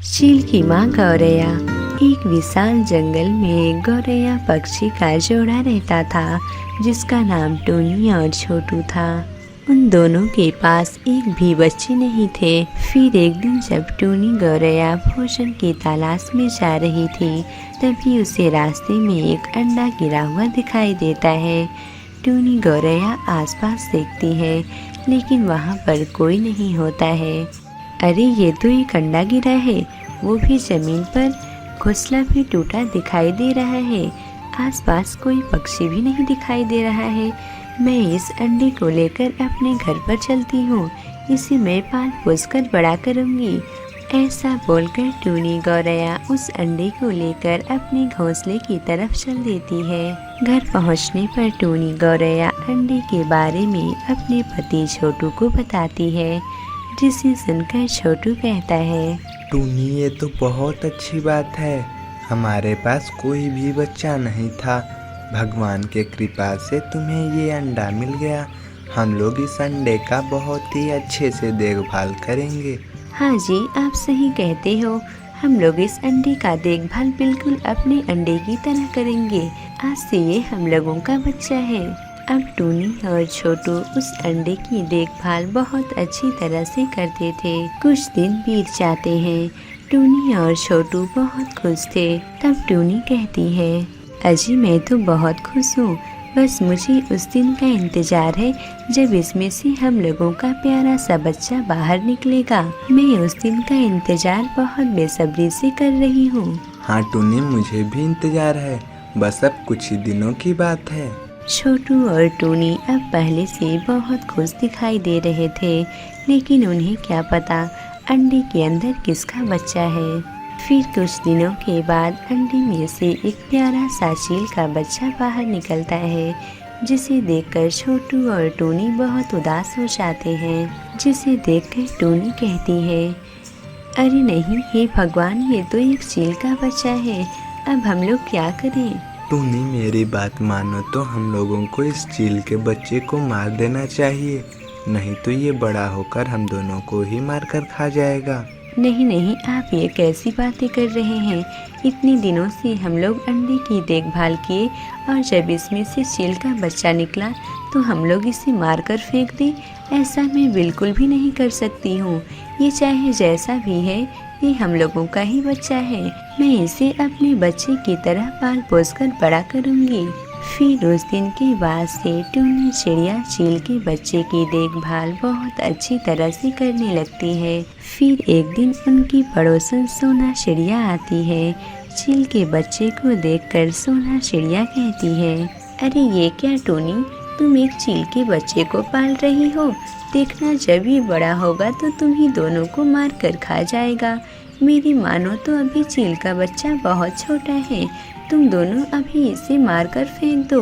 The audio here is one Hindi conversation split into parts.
चील की माँ गौरैया। एक विशाल जंगल में गौरैया पक्षी का जोड़ा रहता था, जिसका नाम टूनी और छोटू था। उन दोनों के पास एक भी बच्चे नहीं थे। फिर एक दिन जब टूनी गौरैया भोजन की तलाश में जा रही थी, तभी उसे रास्ते में एक अंडा गिरा हुआ दिखाई देता है। टूनी गौरैया आसपास देखती है, लेकिन वहाँ पर कोई नहीं होता है। अरे ये तो एक अंडा गिरा है, वो भी जमीन पर। घोंसला भी टूटा दिखाई दे रहा है। आसपास कोई पक्षी भी नहीं दिखाई दे रहा है। मैं इस अंडे को लेकर अपने घर पर चलती हूँ, इसे मैं पाल पोस कर बड़ा करूँगी। ऐसा बोलकर टूनी गौरैया उस अंडे को लेकर अपने घोंसले की तरफ चल देती है। घर पहुँचने पर टूनी गौरैया अंडे के बारे में अपने पति छोटू को बताती है, जिसे सुनकर छोटू कहता है, टूनी ये तो बहुत अच्छी बात है। हमारे पास कोई भी बच्चा नहीं था, भगवान के कृपा से तुम्हें ये अंडा मिल गया। हम लोग इस अंडे का बहुत ही अच्छे से देखभाल करेंगे। हाँ जी, आप सही कहते हो। हम लोग इस अंडे का देखभाल बिल्कुल अपने अंडे की तरह करेंगे। आज से ये हम लोगों का बच्चा है। अब टूनी और छोटू उस अंडे की देखभाल बहुत अच्छी तरह से करते थे। कुछ दिन बीत जाते हैं। टूनी और छोटू बहुत खुश थे। तब टूनी कहती है, अजी मैं तो बहुत खुश हूँ। बस मुझे उस दिन का इंतजार है जब इसमें से हम लोगों का प्यारा सा बच्चा बाहर निकलेगा। मैं उस दिन का इंतजार बहुत बेसब्री से कर रही हूँ। हाँ टूनी, मुझे भी इंतजार है। बस अब कुछ ही दिनों की बात है। छोटू और टूनी अब पहले से बहुत खुश दिखाई दे रहे थे, लेकिन उन्हें क्या पता अंडे के अंदर किसका बच्चा है। फिर कुछ दिनों के बाद अंडे में से एक प्यारा सा चील का बच्चा बाहर निकलता है, जिसे देखकर छोटू और टूनी बहुत उदास हो जाते हैं। जिसे देखकर टूनी कहती है, अरे नहीं, हे भगवान, ये तो एक चील का बच्चा है। अब हम लोग क्या करें? टूनी मेरी बात मानो तो हम लोगों को इस चील के बच्चे को मार देना चाहिए, नहीं तो ये बड़ा होकर हम दोनों को ही मार कर खा जाएगा। नहीं नहीं, आप ये कैसी बातें कर रहे हैं? इतने दिनों से हम लोग अंडे की देखभाल किए और जब इसमें से चील का बच्चा निकला तो हम लोग इसे मार कर फेंक दें? ऐसा मैं बिल्कुल भी नहीं कर सकती हूँ। ये चाहे जैसा भी है, ये हम लोगों का ही बच्चा है। मैं इसे अपने बच्चे की तरह पाल पोस कर बड़ा करूँगी। फिर उस दिन के बाद से टूनी चिड़िया चील के बच्चे की देखभाल बहुत अच्छी तरह से करने लगती है। फिर एक दिन उनकी पड़ोसन सोना चिड़िया आती है। चील के बच्चे को देखकर सोना चिड़िया कहती है, अरे ये क्या टूनी, तुम एक चील के बच्चे को पाल रही हो? देखना जब ये बड़ा होगा तो तुम ही दोनों को मार कर खा जाएगा। मेरी मानो तो अभी चील का बच्चा बहुत छोटा है, तुम दोनों अभी इसे मार कर फेंक दो।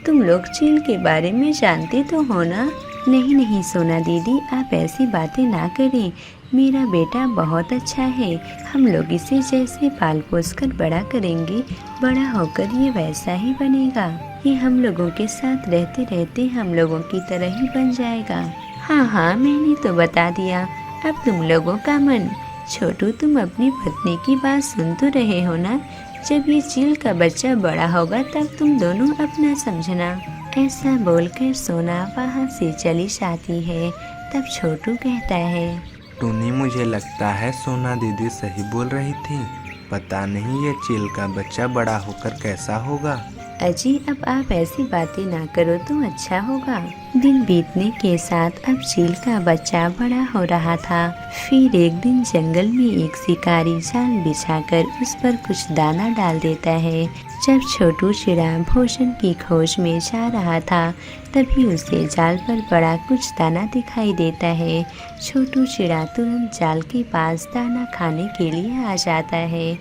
तुम लोग चील के बारे में जानते तो हो ना? नहीं नहीं सोना दीदी, आप ऐसी बातें ना करें। मेरा बेटा बहुत अच्छा है। हम लोग इसे जैसे पाल पोस कर बड़ा करेंगे, बड़ा होकर ये वैसा ही बनेगा। ये हम लोगों के साथ रहते रहते हम लोगों की तरह ही बन जाएगा। हाँ हाँ, मैंने तो बता दिया, अब तुम लोगों का मन। छोटू, तुम अपनी पत्नी की बात सुन तो रहे हो ना? जब ये चील का बच्चा बड़ा होगा तब तुम दोनों अपना समझना। ऐसा बोलकर सोना वहाँ से चली जाती है। तब छोटू कहता है, टूनी मुझे लगता है सोना दीदी सही बोल रही थी। पता नहीं ये चील का बच्चा बड़ा होकर कैसा होगा। अजी अब आप ऐसी बातें ना करो तो अच्छा होगा। दिन बीतने के साथ अब चील का बच्चा बड़ा हो रहा था। फिर एक दिन जंगल में एक शिकारी जाल बिछाकर उस पर कुछ दाना डाल देता है। जब छोटू चिड़ा भोजन की खोज में जा रहा था, तभी उसे जाल पर बड़ा कुछ दाना दिखाई देता है। छोटू चिड़ा तुरंत जाल के पास दाना खाने के लिए आ जाता है।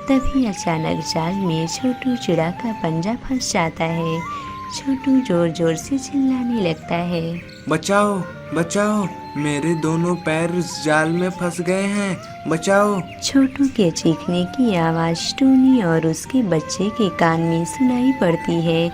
तभी अचानक जाल में छोटू चिड़ा का पंजा फंस जाता है। छोटू जोर जोर से चिल्लाने लगता है, बचाओ बचाओ, मेरे दोनों पैर इस जाल में फंस गए हैं, बचाओ। छोटू के चीखने की आवाज़ टूनी और उसके बच्चे के कान में सुनाई पड़ती है।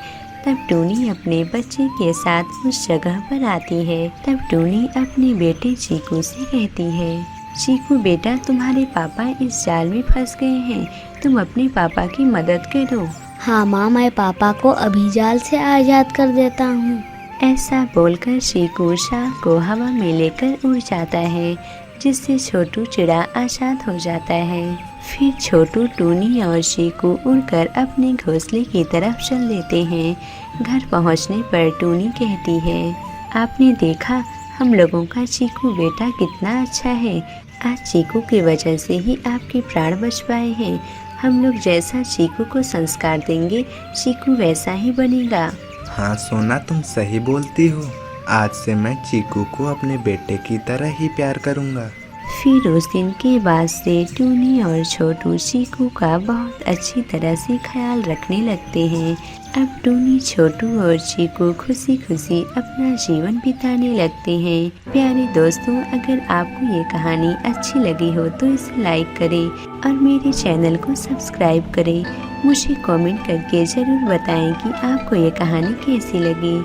तब टूनी अपने बच्चे के साथ उस जगह पर आती है। तब टूनी अपने बेटे चीकू से कहती है, चीकू बेटा, तुम्हारे पापा इस जाल में फंस गए हैं, तुम अपने पापा की मदद करो। हाँ माँ, मैं पापा को अभी जाल से आज़ाद कर देता हूँ। ऐसा बोलकर चीकू शाल को हवा में लेकर उड़ जाता है, जिससे छोटू चिड़ा आज़ाद हो जाता है। फिर छोटू, टूनी और चीकू उड़कर अपने घोंसले की तरफ चल देते हैं। घर पहुंचने पर टूनी कहती है, आपने देखा हम लोगों का चीकू बेटा कितना अच्छा है। आज चीकू की वजह से ही आपके प्राण बच पाए हैं। हम लोग जैसा चीकू को संस्कार देंगे, चीकू वैसा ही बनेगा। हाँ सोना, तुम सही बोलती हो। आज से मैं चीकू को अपने बेटे की तरह ही प्यार करूँगा। फिर उस दिन के बाद से टूनी और छोटू चीकू का बहुत अच्छी तरह से ख्याल रखने लगते हैं। अब टूनी, छोटू और चीकू खुशी खुशी अपना जीवन बिताने लगते हैं। प्यारे दोस्तों, अगर आपको ये कहानी अच्छी लगी हो तो इसे लाइक करें और मेरे चैनल को सब्सक्राइब करें। मुझे कमेंट करके ज़रूर बताएं कि आपको ये कहानी कैसी लगी।